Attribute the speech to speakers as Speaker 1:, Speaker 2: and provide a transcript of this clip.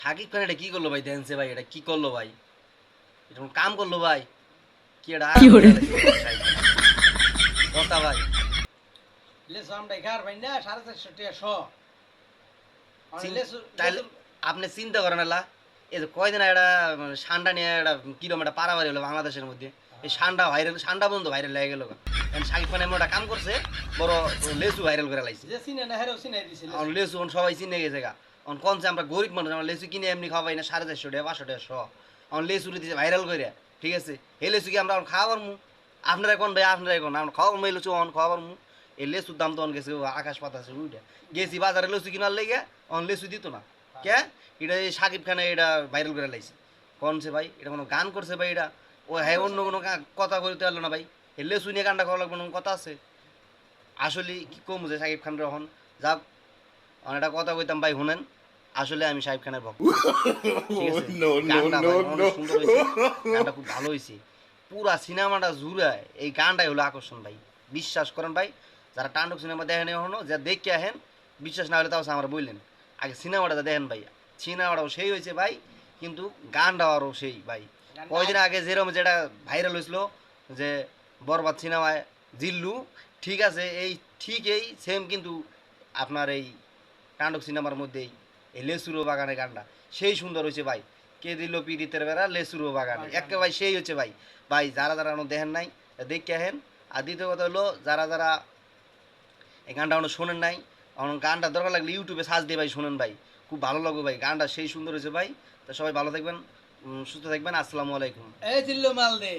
Speaker 1: শাকিব খান এটা কি করলো ভাই? দেখছে ভাই, এটা কি করলো ভাই? এটা কোনো কাম করলো ভাই? কি এটা
Speaker 2: কি
Speaker 1: আরাম
Speaker 2: করে?
Speaker 1: করে লাগছে শাকিব খান। কথা ভাই,
Speaker 3: লেসু আমরা এগার ভাই না 450 টাকা শ আর
Speaker 1: চিন-
Speaker 3: লেসু
Speaker 1: তাইলে
Speaker 3: লেসু
Speaker 1: আপনি চিন্তা করেন এলা, এই যে কয়দিন একটা সান্ডা নিয়ে একটা কিরম একটা পারাবারি হলো বাংলাদেশের মধ্যে। এই সান্ডা ভাইরাল, সান্ডা পর্যন্ত ভাইরাল লেগে গেল। শাকিব খান এমন একটা কাম করছে, বড় লেসু ভাইরাল করে লাইছে।
Speaker 3: যে চিনে না হেরেও চিনাই দিছে
Speaker 1: এখন
Speaker 3: লেসু
Speaker 1: লেসু এখন সবাই চিনে গেছে গা। এখন কনছে আমরা গরিব মানুষ, আমরা লেসু কিনে এমনি খাওয়াই না 450 টাকা 500 টাকা শ। এখন লেসু দিছে ভাইরাল করে, ঠিক আছে? এই লেসু কি আমরা এখন খাওয়া পারমু? আপনারা কোন ভাই, আপনারা কোন আমরা খাওয়া পারমু? এই লেসু এখন খাওয়া পারমু? এই লেসুর দাম তখন গেছে আকাশ পাতাসে উঠে গেছি বাজারে লেসু কিনার লেগে। এখন লেসু দিত না কে? এটা এই সাকিব খানে এটা ভাইরাল করে লাইছে। কনছে ভাই, এটা কোনো গান করছে ভাই? এটা ও হ্যাঁ অন্য কোনো কথা বলতে পারলো না ভাই। এই লেসু নিয়ে গানটা খাওয়া লাগবে, কোনো কথা আছে? আসলে কি কম যে সাকিব খান যখন যাক, আমি একটা কথা কইতাম ভাই শুনেন। আসলে আমি শাহিদ খানের ভক্ত, ঠিক আছে? গানটা ভাই অনেক সুন্দর হয়েছে, গানটা খুব ভালো হয়েছে। পুরা সিনেমাটা জুড়ায় এই গানটাই হলো আকর্ষণ ভাই। বিশ্বাস করেন ভাই, যারা টান্ডব সিনেমা দেখেন এখনো, যা দেখে আহেন, বিশ্বাস না হলে তাও আমার বললেন, আগে সিনেমাটা দেখেন ভাই। সিনেমাটাও সেই হয়েছে ভাই, কিন্তু গানটাও আরও সেই ভাই। কয়দিন আগে যেরকম যেটা ভাইরাল হয়েছিল যে বরবাদ সিনেমায় জিল্লু, ঠিক আছে? এই ঠিক এই সেম কিন্তু আপনার এই টান্ডব সিনেমার মধ্যেই এই লেসুরো বাগানের গানটা সেই সুন্দর হয়েছে ভাই। কে দিল পিরিতের বেড়া লেসুরো বাগানে, একটা ভাই সেই হচ্ছে ভাই। ভাই যারা যারা এখনো দেখেন নাই দেখে আহেন। আর দ্বিতীয় কথা হলো, যারা যারা এই গানটা এখনো শোনেন নাই, এখন গানটা দরকার লাগলে ইউটিউবে সার্চ দিয়ে ভাই শোনেন ভাই, খুব ভালো লাগবে ভাই। গানটা সেই সুন্দর হয়েছে ভাই। তো সবাই ভালো থাকবেন, সুস্থ থাকবেন। আসসালামু আলাইকুম।
Speaker 3: এই জিল্লো মাল দে